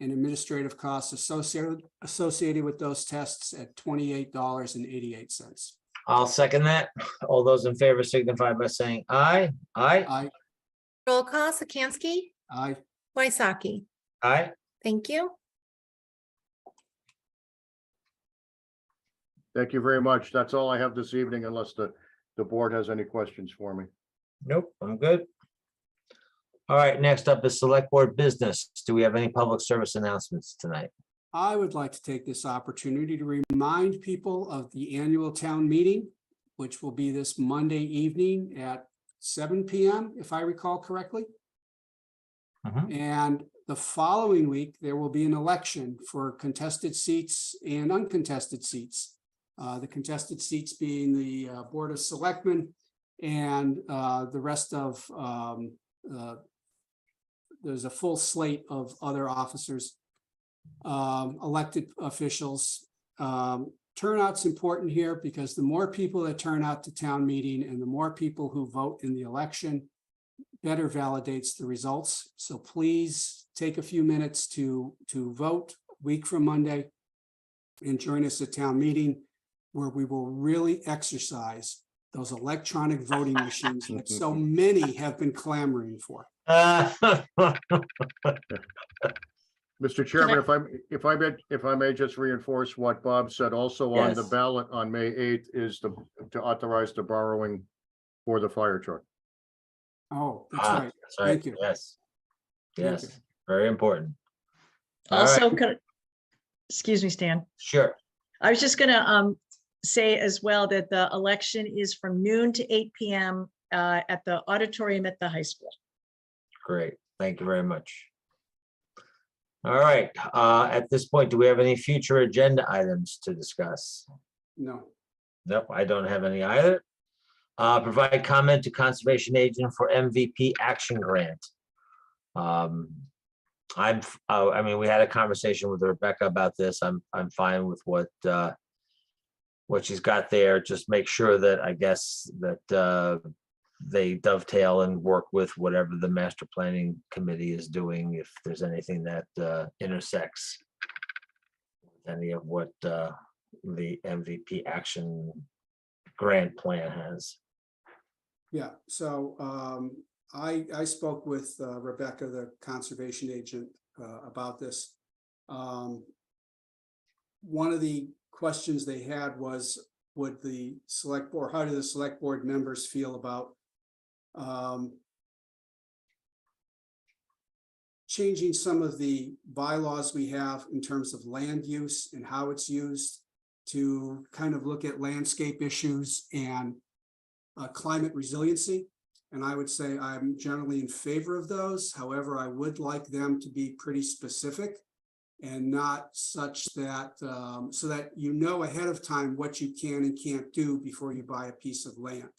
Speaker 4: and administrative costs associated with those tests at $28.88.
Speaker 2: I'll second that. All those in favor signify by saying aye. Aye.
Speaker 4: Aye.
Speaker 1: Roll call, Sikansky,
Speaker 4: Aye.
Speaker 1: Waisaki.
Speaker 2: Aye.
Speaker 1: Thank you.
Speaker 5: Thank you very much. That's all I have this evening, unless the board has any questions for me.
Speaker 2: Nope, I'm good. All right, next up is select board business. Do we have any public service announcements tonight?
Speaker 4: I would like to take this opportunity to remind people of the annual town meeting, which will be this Monday evening at 7 p.m., if I recall correctly. And the following week, there will be an election for contested seats and uncontested seats. The contested seats being the Board of Selectmen and the rest of, there's a full slate of other officers, elected officials. Turnout's important here because the more people that turn out to town meeting and the more people who vote in the election, better validates the results. So please take a few minutes to vote a week from Monday and join us at town meeting, where we will really exercise those electronic voting machines that so many have been clamoring for.
Speaker 5: Mr. Chairman, if I may just reinforce what Bob said, also on the
Speaker 2: Yes.
Speaker 5: ballot on May 8th is to authorize the borrowing for the fire truck.
Speaker 4: Oh, that's
Speaker 2: Ah,
Speaker 4: right.
Speaker 2: that's right.
Speaker 4: Thank you.
Speaker 2: Yes.
Speaker 4: Thank
Speaker 2: Yes, very important. All
Speaker 11: Also,
Speaker 2: right,
Speaker 11: excuse me, Stan.
Speaker 2: sure.
Speaker 11: I was just gonna say as well that the election is from noon to 8 PM at the auditorium at the high school.
Speaker 2: Great, thank you very much. All right, at this point, do we have any future agenda items to discuss?
Speaker 4: No.
Speaker 2: Nope, I don't have any either. Provide comment to conservation agent for MVP action grant. I mean, we had a conversation with Rebecca about this. I'm fine with what she's got there. Just make sure that, I guess, that they dovetail and work with whatever the master planning committee is doing, if there's anything that intersects with any of what the MVP action grant plan has.
Speaker 4: Yeah, so I spoke with Rebecca, the conservation agent, about this. One of the questions they had was, would the select board, how do the select board members feel about changing some of the bylaws we have in terms of land use and how it's used to kind of look at landscape issues and climate resiliency. And I would say I'm generally in favor of those. However, I would like them to be pretty specific and not such that, so that you know ahead of time what you can and can't do before you buy a piece of land.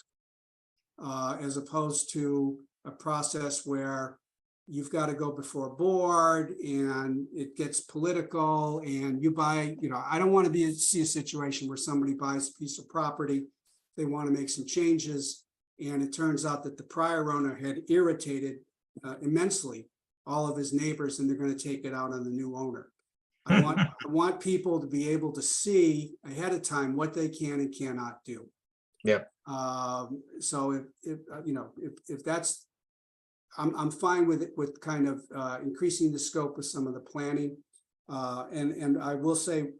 Speaker 4: As opposed to a process where you've got to go before a board and it gets political and you buy, I don't want to see a situation where somebody buys a piece of property, they want to make some changes, and it turns out that the prior owner had irritated immensely all of his neighbors, and they're going to take it out on the new owner. I want people to be able to see ahead of time what they can and cannot do.
Speaker 2: Yep.
Speaker 4: So if that's, I'm fine with it, with kind of increasing the scope of some of the planning. And I will say,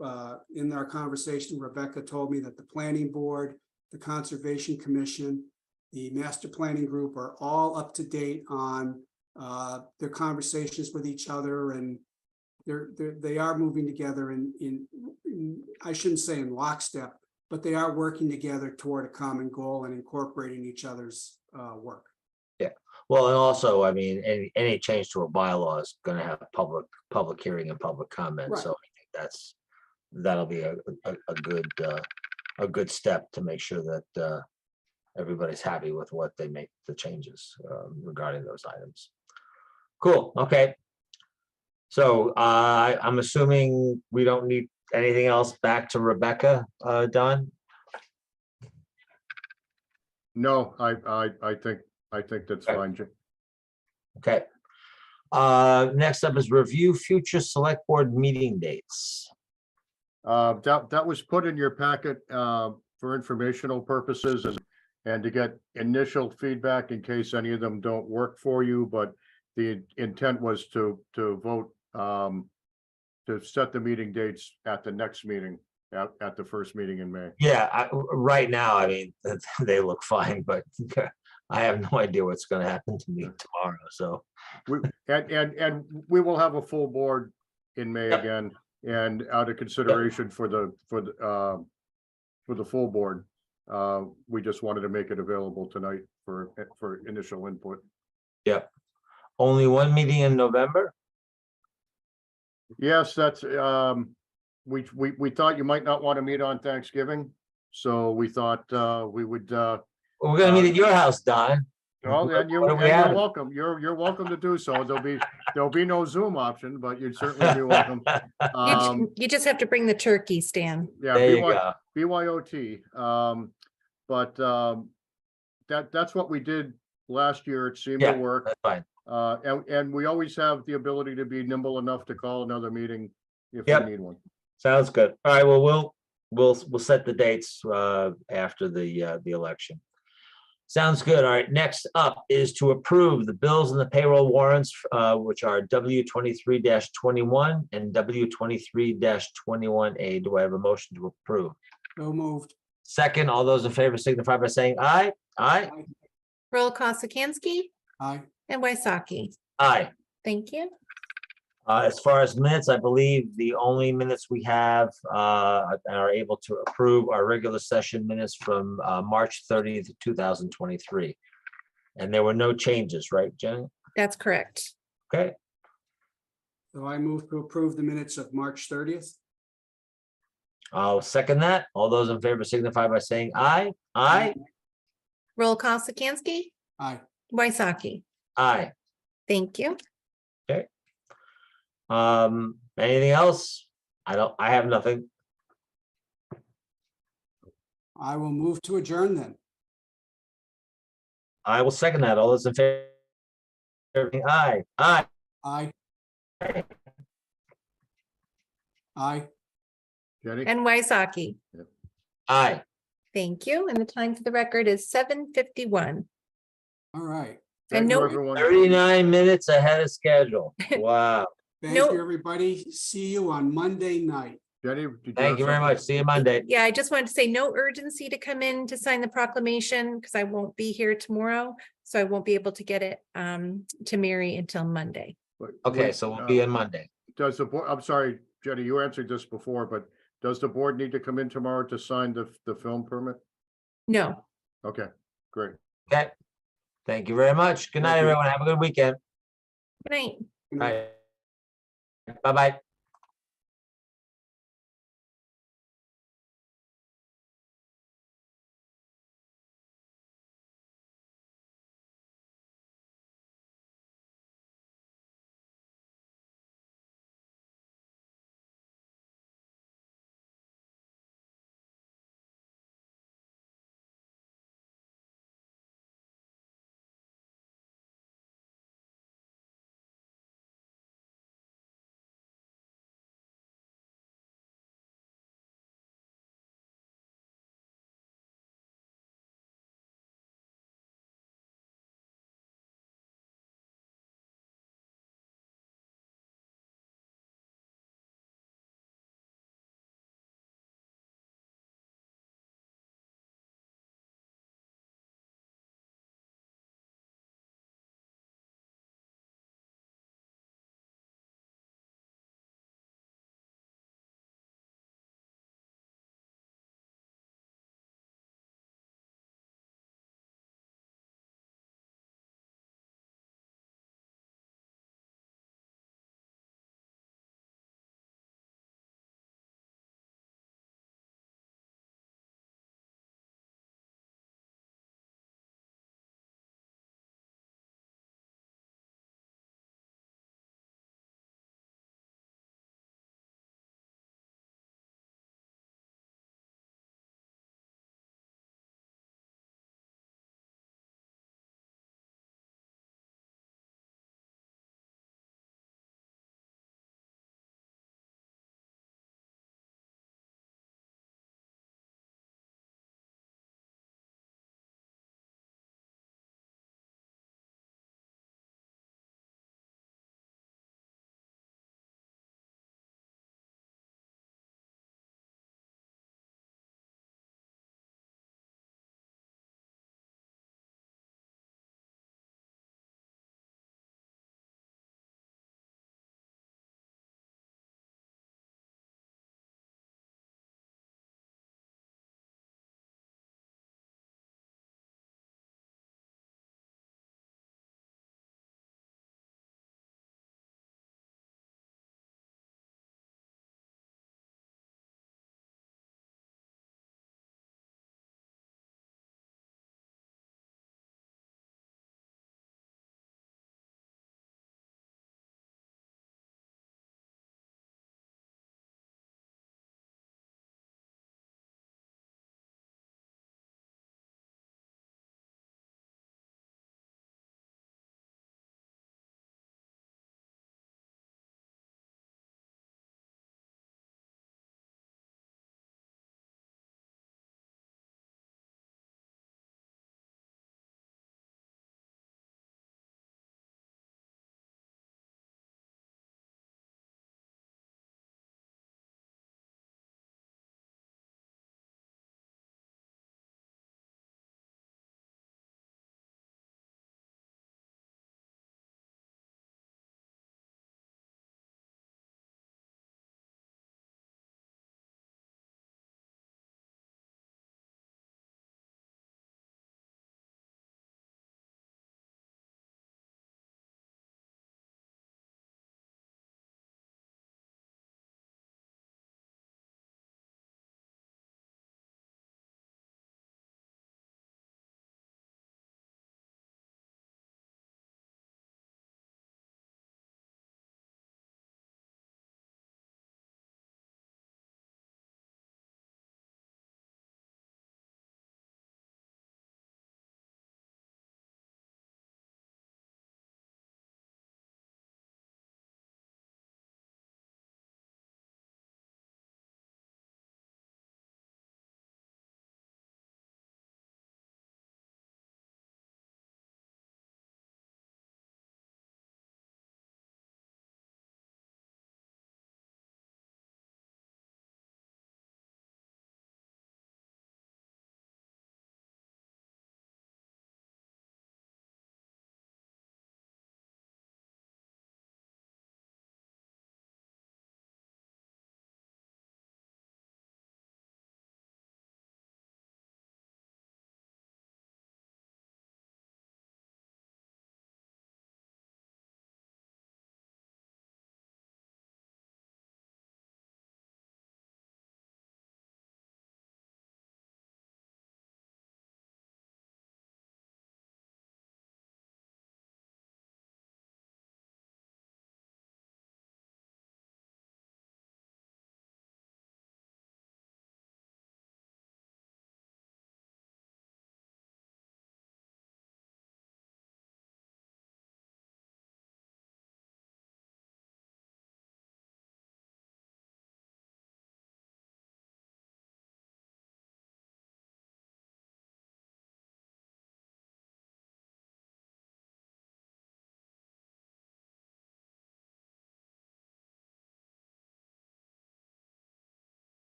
Speaker 4: in our conversation, Rebecca told me that the planning board, the Conservation Commission, the master planning group are all up to date on their conversations with each other, and they are moving together in I shouldn't say in lockstep, but they are working together toward a common goal and incorporating each other's work.
Speaker 2: Yeah, well, and also, I mean, any change to a bylaw is going to have public hearing and public comment.
Speaker 4: Right.
Speaker 2: So I think that'll be a good step to make sure that everybody's happy with what they make the changes regarding those items. Cool. Okay. So I'm assuming we don't need anything else back to Rebecca, Don?
Speaker 5: No, I think that's fine. Jim.
Speaker 2: Okay. Next up is review future select board meeting dates.
Speaker 5: That was put in your packet for informational purposes and to get initial feedback in case any of them don't work for you, but the intent was to vote to set the meeting dates at the next meeting, at the first meeting in May.
Speaker 2: Yeah, right now, I mean, they look fine, but I have no idea what's going to happen to me tomorrow. So
Speaker 5: And we will have a full board in May
Speaker 2: Yep.
Speaker 5: again, and out of consideration for the full board, we just wanted to make it available tonight for initial input.
Speaker 2: Yep. Only one meeting in November?
Speaker 5: Yes, that's we thought you might not want to meet on Thanksgiving, so we thought we would.
Speaker 2: We're going to meet at your house, Don.
Speaker 5: Well, then
Speaker 2: What do we
Speaker 5: you're
Speaker 2: have?
Speaker 5: welcome. You're welcome to do so. There'll be no Zoom option, but you'd certainly be welcome.
Speaker 1: You just have to bring the turkey, Stan.
Speaker 5: Yeah,
Speaker 2: There you go.
Speaker 5: BYOT. But that's what we did last year. It seemed to
Speaker 2: Yeah,
Speaker 5: work.
Speaker 2: that's fine.
Speaker 5: And we always have the ability to be nimble enough to call another meeting if
Speaker 2: Yep.
Speaker 5: we need one.
Speaker 2: Sounds good. All right, well, we'll set the dates after the election. Sounds good. All right, next up is to approve the bills and the payroll warrants, which are W 23-21 and W 23-21A. Do I have a motion to approve?
Speaker 4: So moved.
Speaker 2: Second, all those in favor signify by saying aye. Aye.
Speaker 1: Roll call Sikansky
Speaker 4: Aye.
Speaker 1: and Waisaki.
Speaker 2: Aye.
Speaker 1: Thank you.
Speaker 2: As far as minutes, I believe the only minutes we have and are able to approve are regular session minutes from March 30th, 2023. And there were no changes, right, Jenny?
Speaker 1: That's correct.
Speaker 2: Okay,
Speaker 4: So I move to approve the minutes of March 30th.
Speaker 2: I'll second that. All those in favor signify by saying aye. Aye.
Speaker 1: Roll call Sikansky,
Speaker 4: Aye.
Speaker 1: Waisaki.
Speaker 2: Aye.
Speaker 1: Thank you.
Speaker 2: Anything else? I have nothing.
Speaker 4: I will move to adjourn then.
Speaker 2: I will second that. All those in favor? Aye. Aye.
Speaker 4: Aye. Aye.
Speaker 5: Jenny?
Speaker 1: And Waisaki.
Speaker 2: Aye.
Speaker 1: Thank you. And the time for the record is 7:51.
Speaker 4: All right.
Speaker 5: Thank you,
Speaker 1: no-
Speaker 5: everyone.
Speaker 2: 39 minutes ahead of schedule. Wow.
Speaker 4: Thank
Speaker 1: No-
Speaker 4: you, everybody. See you on Monday night.
Speaker 5: Jenny? did
Speaker 2: Thank
Speaker 5: have
Speaker 2: you very
Speaker 5: something?
Speaker 2: much. See you Monday.
Speaker 1: Yeah, I just wanted to say no urgency to come in to sign the proclamation because I won't be here tomorrow. So I won't be able to get it to Mary until Monday.
Speaker 5: But
Speaker 2: Okay,
Speaker 5: wait,
Speaker 2: so we'll be in Monday.
Speaker 5: Does the board, I'm sorry, Jenny, you answered this before, but does the board need to come in tomorrow to sign the film permit?
Speaker 1: No.
Speaker 5: Okay, great.
Speaker 2: Okay. Thank you very much. Good night,
Speaker 5: Thank you.
Speaker 2: everyone. Have a good weekend.
Speaker 1: Good night.
Speaker 2: Bye. Bye-bye.